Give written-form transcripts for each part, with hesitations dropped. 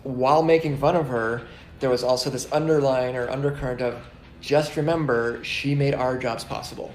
while making fun of her, there was also this underline or undercurrent of just remember she made our jobs possible.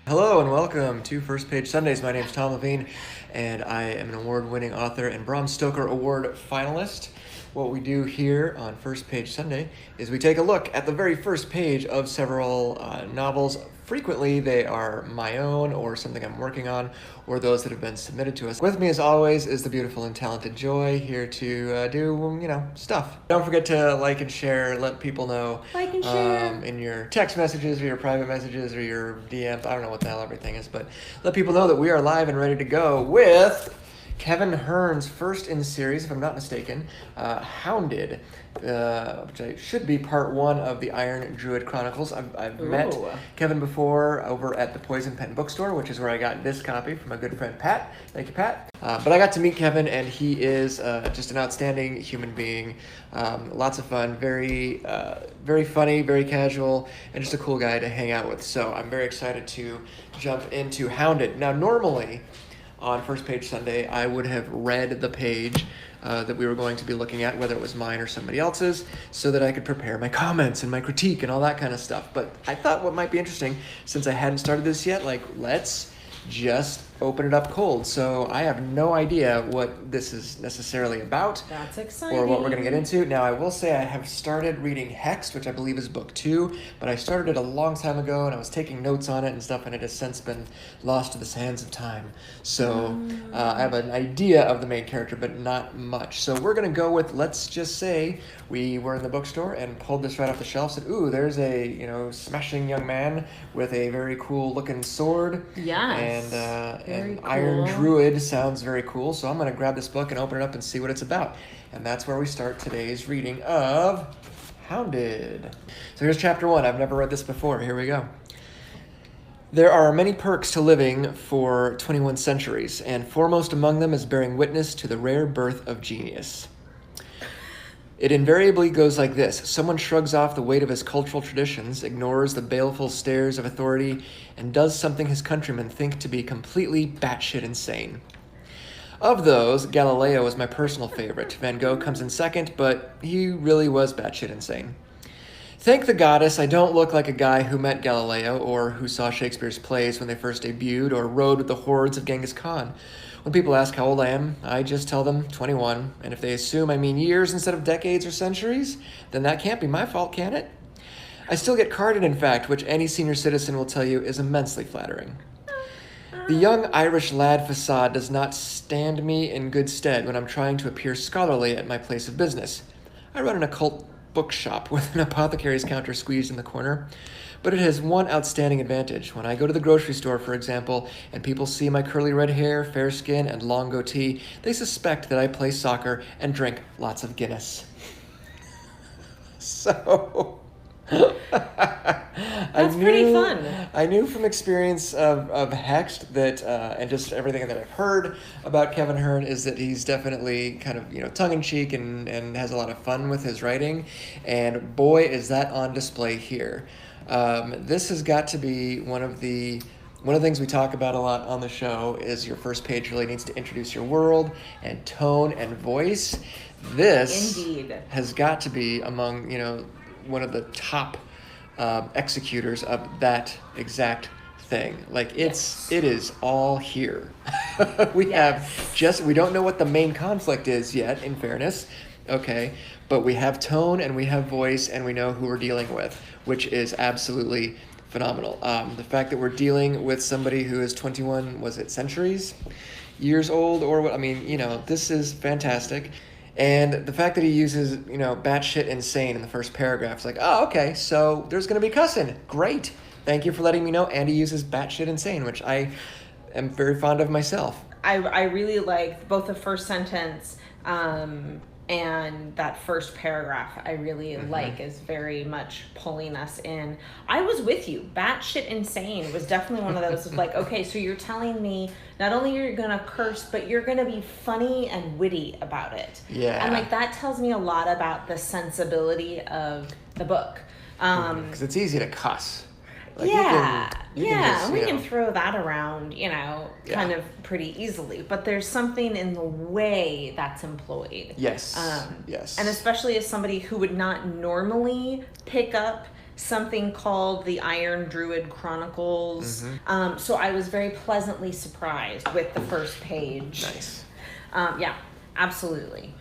Hello and welcome to First Page Sundays. My name is Tom Leveen, and I am an award-winning author and Bram Stoker Award finalist. What we do here on First Page Sunday is we take a look at the very first page of several novels. Frequently, they are my own or something I'm working on, or those that have been submitted to us. With me, as always, is the beautiful and talented Joy, here to do, stuff. Don't forget to like and share, let people know. Like and share. In your text messages or your private messages or your DMs. I don't know what the hell everything is, but let people know that we are live and ready to go with Kevin Hearne's first in series, if I'm not mistaken, HOUNDED, which should be part one of the Iron Druid Chronicles. I've met Kevin before over at the Poison Pen bookstore, which is where I got this copy from my good friend Pat. Thank you, Pat. But I got to meet Kevin, and he is just an outstanding human being. Lots of fun, very funny, very casual, and just a cool guy to hang out with. So I'm very excited to jump into HOUNDED. Now, normally, on First Page Sunday, I would have read the page that we were going to be looking at, whether it was mine or somebody else's, so that I could prepare my comments and my critique and all that kind of stuff. But I thought what might be interesting, since I hadn't started this yet, let's just open it up cold. So I have no idea what this is necessarily about. That's exciting. Or what we're going to get into. Now, I will say I have started reading Hexed, which I believe is book 2, but I started it a long time ago, and I was taking notes on it and stuff, and it has since been lost to the sands of time. So I have an idea of the main character, but not much. So we're going to go with, let's just say, we were in the bookstore and pulled this right off the shelf, said, ooh, there's a, smashing young man with a very cool-looking sword. Yes. And cool. Iron Druid sounds very cool, so I'm going to grab this book and open it up and see what it's about. And that's where we start today's reading of HOUNDED. So here's chapter 1. I've never read this before. Here we go. There are many perks to living for 21 centuries, and foremost among them is bearing witness to the rare birth of genius. It invariably goes like this. Someone shrugs off the weight of his cultural traditions, ignores the baleful stares of authority, and does something his countrymen think to be completely batshit insane. Of those, Galileo was my personal favorite. Van Gogh comes in second, but he really was batshit insane. Thank the goddess, I don't look like a guy who met Galileo, or who saw Shakespeare's plays when they first debuted, or rode with the hordes of Genghis Khan. When people ask how old I am, I just tell them 21, and if they assume I mean years instead of decades or centuries, then that can't be my fault, can it? I still get carded, in fact, which any senior citizen will tell you is immensely flattering. The young Irish lad facade does not stand me in good stead when I'm trying to appear scholarly at my place of business. I run an occult bookshop with an apothecary's counter squeezed in the corner. But it has one outstanding advantage. When I go to the grocery store, for example, and people see my curly red hair, fair skin, and long goatee, they suspect that I play soccer and drink lots of Guinness. So... That's pretty fun. I knew from experience of Hexed that, and just everything that I've heard about Kevin Hearne, is that he's definitely kind of, tongue-in-cheek and has a lot of fun with his writing. And boy, is that on display here. This has got to be one of the things we talk about a lot on the show is your first page really needs to introduce your world and tone and voice. This Indeed has got to be among, one of the top executors of that exact thing. It is all here. We don't know what the main conflict is yet, in fairness. Okay, but we have tone and we have voice and we know who we're dealing with, which is absolutely phenomenal. The fact that we're dealing with somebody who is 21, was it years old or what? This is fantastic. And the fact that he uses, batshit insane in the first paragraph, it's like, oh, okay, so there's going to be cussing. Great. Thank you for letting me know. And he uses batshit insane, which I am very fond of myself. I really like both the first sentence and that first paragraph. I really like is very much pulling us in. I was with you. Batshit insane was definitely one of those of like, okay, so you're telling me not only you're going to curse, but you're going to be funny and witty about it. Yeah. And that tells me a lot about the sensibility of the book. Because it's easy to cuss. Like we can throw that around, kind of pretty easily. But there's something in the way that's employed. Yes. Yes. And especially as somebody who would not normally pick up something called the Iron Druid Chronicles. So I was very pleasantly surprised with the first page. Nice. Yeah, absolutely.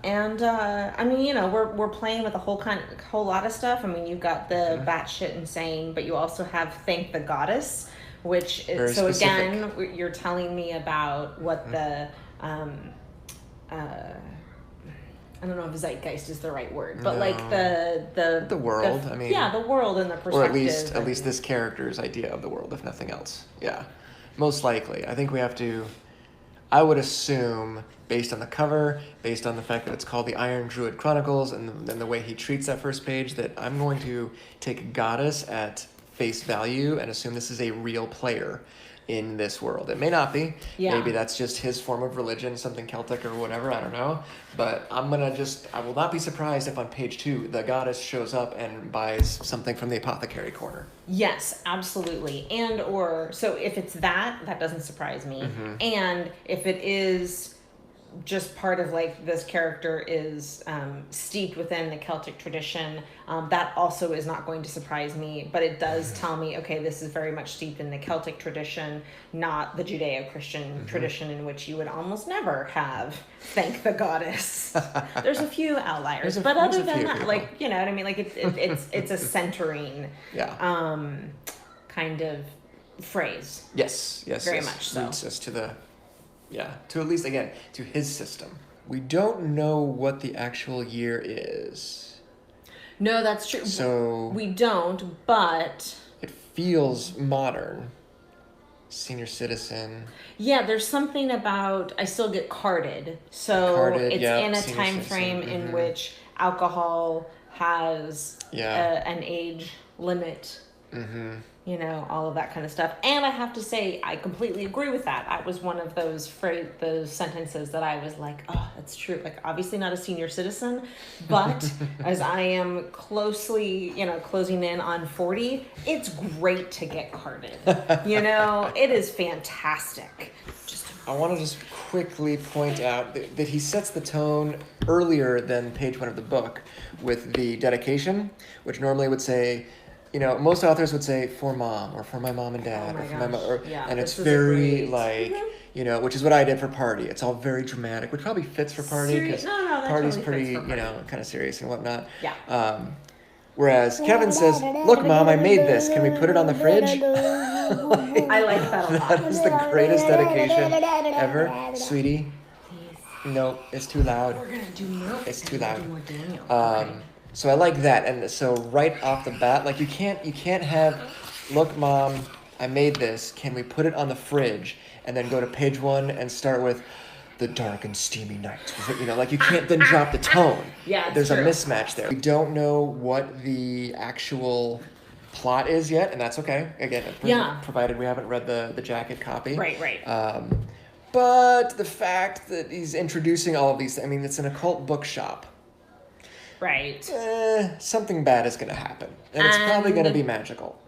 And I mean, we're playing with a whole lot of stuff. I mean, you've got the batshit insane, but you also have Thank the Goddess, which is, so specific. Again, you're telling me about what the I don't know if zeitgeist is the right word, but like the world. I mean, the world and the perspective, or at least this character's idea of the world, if nothing else. Yeah, most likely. I think we have to. I would assume, based on the cover, based on the fact that it's called the Iron Druid Chronicles, and then the way he treats that first page, that I'm going to take Goddess at face value and assume this is a real player in this world. It may not be. Yeah. Maybe that's just his form of religion, something Celtic or whatever, I don't know. But I will not be surprised if on page 2 the Goddess shows up and buys something from the apothecary corner. Yes, absolutely. So if it's that doesn't surprise me. And if it is just part of like this character is steeped within the Celtic tradition, that also is not going to surprise me, but it does tell me, okay, this is very much steeped in the Celtic tradition, not the Judeo-Christian tradition, in which you would almost never have Thank the Goddess. There's a few outliers, but other than that, like, you know what I mean, like it's a centering kind of phrase. Yes, very much so. Leads us to to at least, again, to his system. We don't know what the actual year is. No, that's true. So we don't, but it feels modern. Senior citizen. Yeah, there's something about, I still get carded. So it's in a time frame in which alcohol has an age limit. All of that kind of stuff. And I have to say, I completely agree with that. That was one of those sentences that I was like, oh, that's true. Like, obviously not a senior citizen, but as I am closely, closing in on 40, it's great to get carded. It is fantastic. I want to just quickly point out that he sets the tone earlier than page 1 of the book with the dedication, which normally would say, most authors would say for mom or for my mom and dad or for my mom, and it's very which is what I did for Party. It's all very dramatic, which probably fits for Party because Party's pretty, kind of serious and whatnot. Yeah. Whereas Kevin says, "Look, Mom, I made this. Can we put it on the fridge?" I like that a lot. That is the greatest dedication ever, sweetie. No, it's too loud. We're gonna do milk. It's too loud. So I like that, and so right off the bat, like you can't have, look, Mom, I made this. Can we put it on the fridge? And then go to page 1 and start with the dark and steamy night. Like you can't then drop the tone. Yeah, there's true. A mismatch there. We don't know what the actual plot is yet, and that's okay. Again, provided we haven't read the jacket copy. Right. But the fact that he's introducing all of these, I mean, it's an occult bookshop. Right. Something bad is going to happen. And it's probably going to be magical.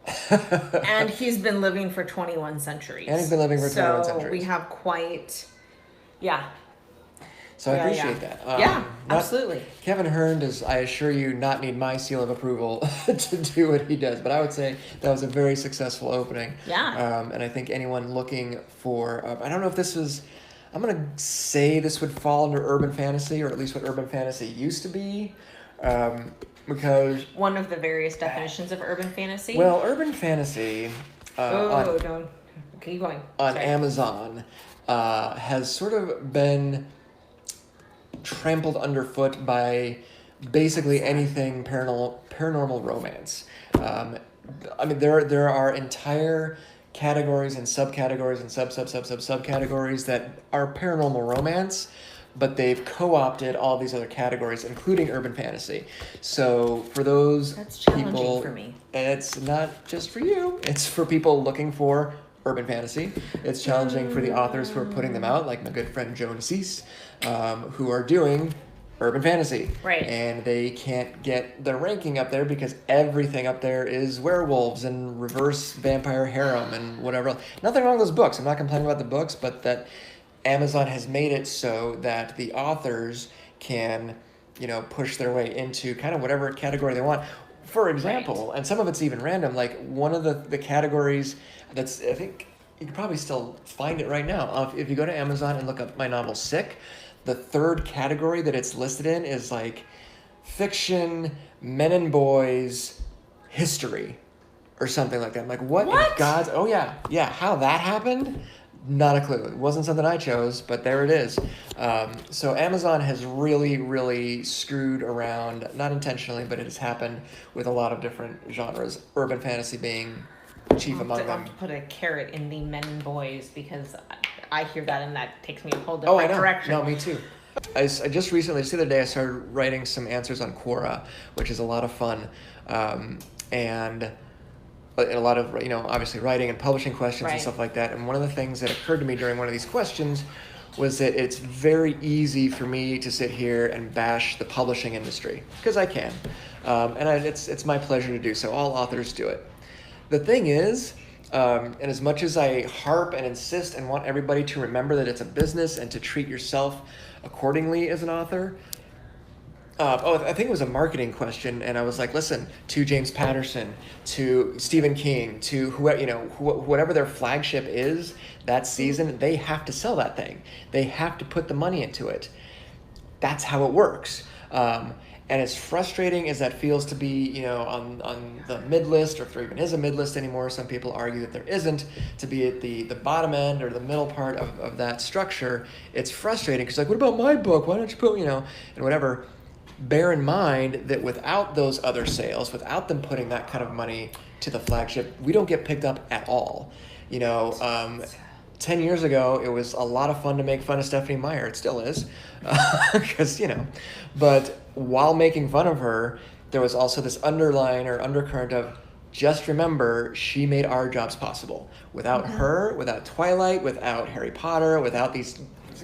And he's been living for 21 centuries. So we have quite... Yeah. So I appreciate that. Absolutely. Kevin Hearne does, I assure you, not need my seal of approval to do what he does. But I would say that was a very successful opening. Yeah. And I think anyone looking for... I don't know if this was... I'm going to say this would fall under urban fantasy, or at least what urban fantasy used to be. Because one of the various definitions of urban fantasy. Well, urban fantasy. Don't keep going. On Amazon, has sort of been trampled underfoot by basically anything paranormal romance. I mean, there are entire categories and subcategories and subcategories that are paranormal romance, but they've co-opted all these other categories, including urban fantasy. So for those That's challenging people, for me. And it's not just for you, it's for people looking for urban fantasy. It's challenging for the authors who are putting them out, like my good friend Joan Cease, who are doing urban fantasy. Right. And they can't get their ranking up there because everything up there is werewolves and reverse vampire harem and whatever else. Nothing wrong with those books. I'm not complaining about the books, but that Amazon has made it so that the authors can, push their way into kind of whatever category they want. For example, and some of it's even random, like one of the categories that's, I think you can probably still find it right now. If you go to Amazon and look up my novel Sick, the third category that it's listed in is like fiction, men and boys, history, or something like that. I'm like, what in God's... Oh, yeah. Yeah, how that happened? Not a clue. It wasn't something I chose, but there it is. So Amazon has really, really screwed around, not intentionally, but it has happened with a lot of different genres, urban fantasy being chief among them. I'll have to put a carrot in the men and boys because I hear that and that takes me a whole different direction. No, me too. I just recently, just the other day, I started writing some answers on Quora, which is a lot of fun. And a lot of, obviously writing and publishing questions and stuff like that. And one of the things that occurred to me during one of these questions was that it's very easy for me to sit here and bash the publishing industry, because I can. It's my pleasure to do so. All authors do it. The thing is, and as much as I harp and insist and want everybody to remember that it's a business and to treat yourself accordingly as an author, I think it was a marketing question, and I was like, listen, to James Patterson, to Stephen King, to whatever their flagship is that season, they have to sell that thing. They have to put the money into it. That's how it works. And as frustrating as that feels to be, on the mid-list, or if there even is a mid-list anymore, some people argue that there isn't, to be at the bottom end or the middle part of that structure, it's frustrating because, like, what about my book? Why don't you put, and whatever. Bear in mind that without those other sales, without them putting that kind of money to the flagship, we don't get picked up at all. 10 years ago, it was a lot of fun to make fun of Stephanie Meyer. It still is. Because, but while making fun of her, there was also this underline or undercurrent of, just remember, she made our jobs possible. Without her, without Twilight, without Harry Potter, without these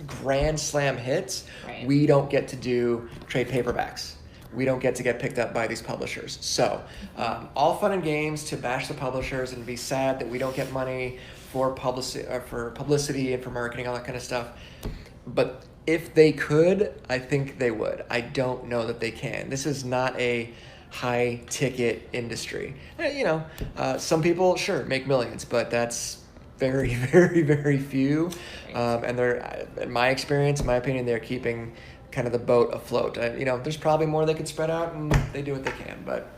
grand slam hits, we don't get to do trade paperbacks. We don't get to get picked up by these publishers. So all fun and games to bash the publishers and be sad that we don't get money for publicity and for marketing, all that kind of stuff. But if they could, I think they would. I don't know that they can. This is not a high ticket industry. Some people, sure, make millions, but that's very, very, very few. And they're, in my experience, in my opinion, they're keeping kind of the boat afloat. There's probably more they could spread out, and they do what they can, but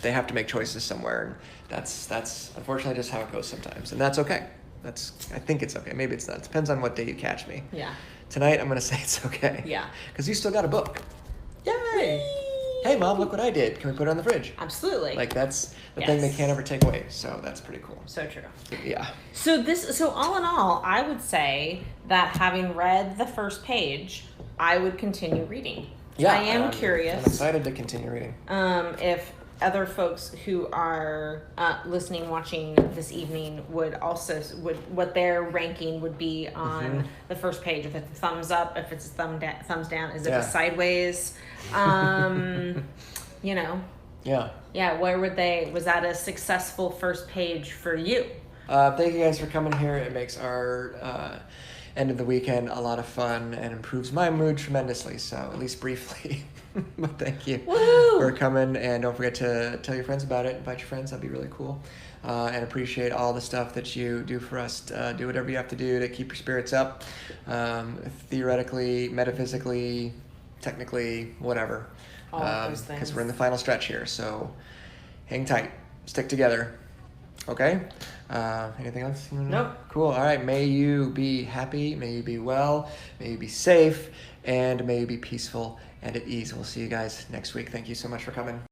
they have to make choices somewhere. And that's unfortunately just how it goes sometimes. And that's okay. I think it's okay. Maybe it's not. It depends on what day you catch me. Yeah. Tonight, I'm going to say it's okay. Yeah. Because you still got a book. Yay! Hey, Mom, look what I did. Can we put it on the fridge? Absolutely. Like, that's the thing they can't ever take away. So that's pretty cool. So true. Yeah. So all in all, I would say that having read the first page, I would continue reading. Yeah. I am curious. I'm excited to continue reading. If other folks who are listening, watching this evening would what their ranking would be on the first page. If it's a thumbs up, if it's a thumbs down, is it a sideways? Yeah. Where would was that a successful first page for you? Thank you guys for coming here. It makes our end of the weekend a lot of fun and improves my mood tremendously. So at least briefly. But thank you for coming, and don't forget to tell your friends about it. Invite your friends. That'd be really cool. And appreciate all the stuff that you do for us. Do whatever you have to do to keep your spirits up. Theoretically, metaphysically, technically, whatever. All of those things. Because we're in the final stretch here. So hang tight. Stick together. Okay? Anything else? Nope. Cool. All right. May you be happy. May you be well. May you be safe. And may you be peaceful and at ease. We'll see you guys next week. Thank you so much for coming.